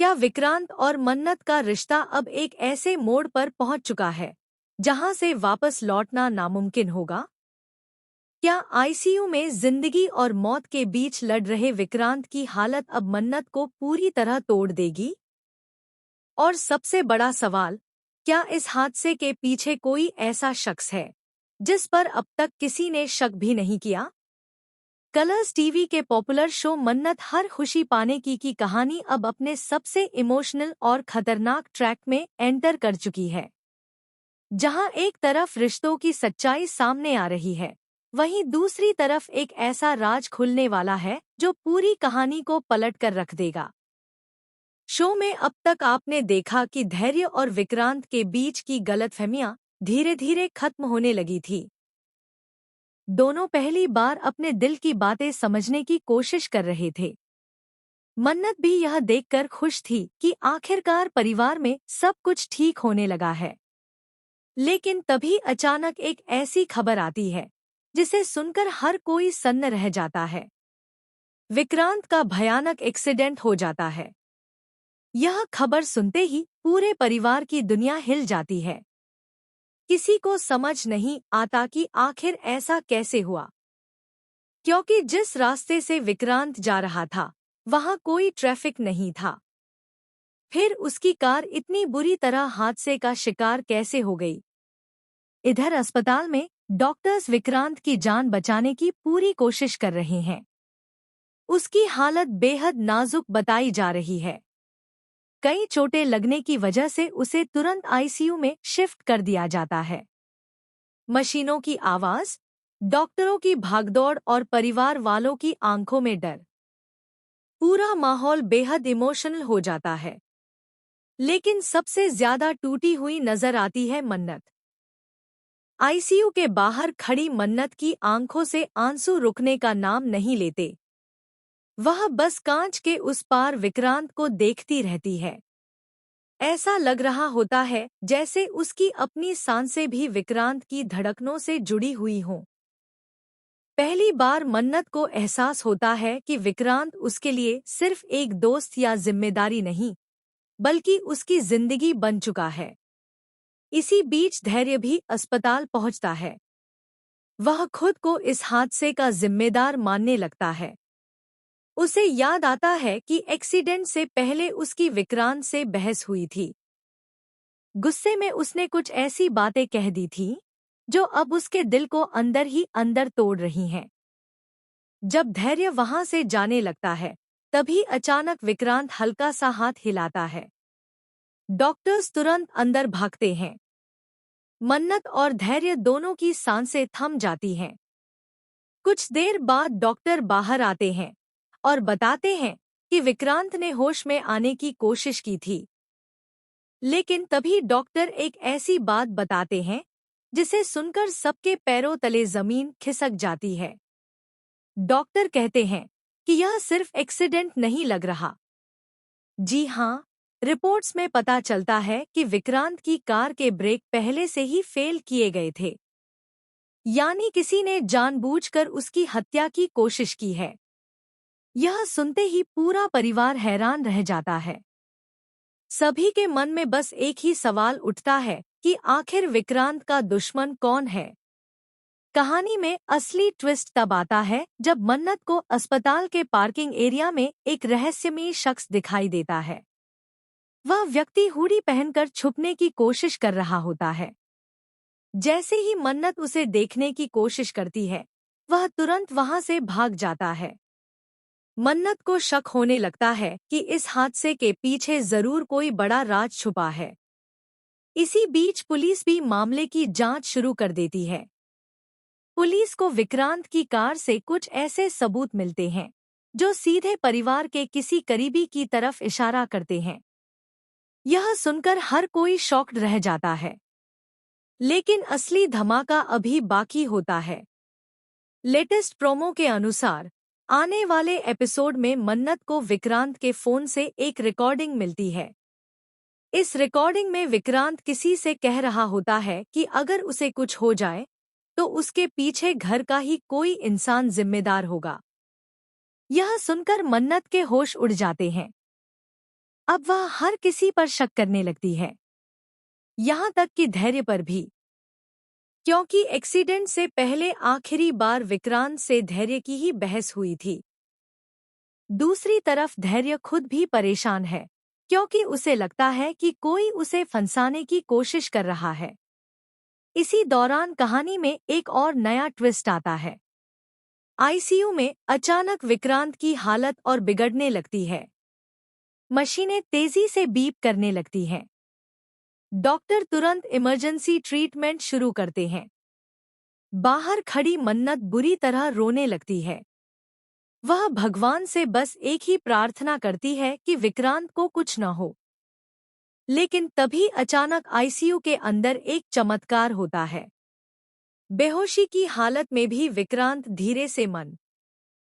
क्या विक्रांत और मन्नत का रिश्ता अब एक ऐसे मोड़ पर पहुंच चुका है जहां से वापस लौटना नामुमकिन होगा? क्या आईसीयू में जिंदगी और मौत के बीच लड़ रहे विक्रांत की हालत अब मन्नत को पूरी तरह तोड़ देगी? और सबसे बड़ा सवाल, क्या इस हादसे के पीछे कोई ऐसा शख्स है जिस पर अब तक किसी ने शक भी नहीं किया? कलर्स टीवी के पॉपुलर शो मन्नत हर खुशी पाने की कहानी अब अपने सबसे इमोशनल और खतरनाक ट्रैक में एंटर कर चुकी है। जहां एक तरफ रिश्तों की सच्चाई सामने आ रही है, वहीं दूसरी तरफ एक ऐसा राज खुलने वाला है जो पूरी कहानी को पलट कर रख देगा। शो में अब तक आपने देखा कि धैर्य और विक्रांत के बीच की गलतफहमियां धीरे धीरे खत्म होने लगी थी। दोनों पहली बार अपने दिल की बातें समझने की कोशिश कर रहे थे। मन्नत भी यह देखकर खुश थी कि आखिरकार परिवार में सब कुछ ठीक होने लगा है। लेकिन तभी अचानक एक ऐसी खबर आती है जिसे सुनकर हर कोई सन्न रह जाता है। विक्रांत का भयानक एक्सीडेंट हो जाता है। यह खबर सुनते ही पूरे परिवार की दुनिया हिल जाती है। किसी को समझ नहीं आता कि आखिर ऐसा कैसे हुआ, क्योंकि जिस रास्ते से विक्रांत जा रहा था वहां कोई ट्रैफिक नहीं था। फिर उसकी कार इतनी बुरी तरह हादसे का शिकार कैसे हो गई? इधर अस्पताल में डॉक्टर्स विक्रांत की जान बचाने की पूरी कोशिश कर रहे हैं। उसकी हालत बेहद नाजुक बताई जा रही है। कई चोटें लगने की वजह से उसे तुरंत आईसीयू में शिफ्ट कर दिया जाता है। मशीनों की आवाज, डॉक्टरों की भागदौड़ और परिवार वालों की आंखों में डर, पूरा माहौल बेहद इमोशनल हो जाता है। लेकिन सबसे ज्यादा टूटी हुई नजर आती है मन्नत। आईसीयू के बाहर खड़ी मन्नत की आंखों से आंसू रुकने का नाम नहीं लेते। वह बस कांच के उस पार विक्रांत को देखती रहती है। ऐसा लग रहा होता है जैसे उसकी अपनी सांसें भी विक्रांत की धड़कनों से जुड़ी हुई हों। पहली बार मन्नत को एहसास होता है कि विक्रांत उसके लिए सिर्फ एक दोस्त या जिम्मेदारी नहीं, बल्कि उसकी जिंदगी बन चुका है। इसी बीच धैर्य भी अस्पताल पहुंचता है। वह खुद को इस हादसे का जिम्मेदार मानने लगता है। उसे याद आता है कि एक्सीडेंट से पहले उसकी विक्रांत से बहस हुई थी। गुस्से में उसने कुछ ऐसी बातें कह दी थीं जो अब उसके दिल को अंदर ही अंदर तोड़ रही हैं। जब धैर्य वहां से जाने लगता है, तभी अचानक विक्रांत हल्का सा हाथ हिलाता है। डॉक्टर्स तुरंत अंदर भागते हैं। मन्नत और धैर्य दोनों की सांसें थम जाती हैं। कुछ देर बाद डॉक्टर बाहर आते हैं और बताते हैं कि विक्रांत ने होश में आने की कोशिश की थी। लेकिन तभी डॉक्टर एक ऐसी बात बताते हैं जिसे सुनकर सबके पैरों तले जमीन खिसक जाती है। डॉक्टर कहते हैं कि यह सिर्फ एक्सीडेंट नहीं लग रहा। जी हाँ, रिपोर्ट्स में पता चलता है कि विक्रांत की कार के ब्रेक पहले से ही फेल किए गए थे। यानी किसी ने जानबूझकर उसकी हत्या की कोशिश की है। यह सुनते ही पूरा परिवार हैरान रह जाता है। सभी के मन में बस एक ही सवाल उठता है कि आखिर विक्रांत का दुश्मन कौन है? कहानी में असली ट्विस्ट तब आता है जब मन्नत को अस्पताल के पार्किंग एरिया में एक रहस्यमयी शख्स दिखाई देता है। वह व्यक्ति हुडी पहनकर छुपने की कोशिश कर रहा होता है। जैसे ही मन्नत उसे देखने की कोशिश करती है, वह तुरंत वहां से भाग जाता है। मन्नत को शक होने लगता है कि इस हादसे के पीछे जरूर कोई बड़ा राज छुपा है। इसी बीच पुलिस भी मामले की जांच शुरू कर देती है। पुलिस को विक्रांत की कार से कुछ ऐसे सबूत मिलते हैं जो सीधे परिवार के किसी करीबी की तरफ इशारा करते हैं। यह सुनकर हर कोई शॉक्ड रह जाता है। लेकिन असली धमाका अभी बाकी होता है। लेटेस्ट प्रोमो के अनुसार आने वाले एपिसोड में मन्नत को विक्रांत के फोन से एक रिकॉर्डिंग मिलती है। इस रिकॉर्डिंग में विक्रांत किसी से कह रहा होता है कि अगर उसे कुछ हो जाए तो उसके पीछे घर का ही कोई इंसान जिम्मेदार होगा। यह सुनकर मन्नत के होश उड़ जाते हैं। अब वह हर किसी पर शक करने लगती है, यहाँ तक कि धैर्य पर भी, क्योंकि एक्सीडेंट से पहले आखिरी बार विक्रांत से धैर्य की ही बहस हुई थी। दूसरी तरफ धैर्य खुद भी परेशान है, क्योंकि उसे लगता है कि कोई उसे फंसाने की कोशिश कर रहा है। इसी दौरान कहानी में एक और नया ट्विस्ट आता है। आईसीयू में अचानक विक्रांत की हालत और बिगड़ने लगती है। मशीनें तेजी से बीप करने लगती हैं। डॉक्टर तुरंत इमरजेंसी ट्रीटमेंट शुरू करते हैं। बाहर खड़ी मन्नत बुरी तरह रोने लगती है। वह भगवान से बस एक ही प्रार्थना करती है कि विक्रांत को कुछ न हो। लेकिन तभी अचानक आईसीयू के अंदर एक चमत्कार होता है। बेहोशी की हालत में भी विक्रांत धीरे से मन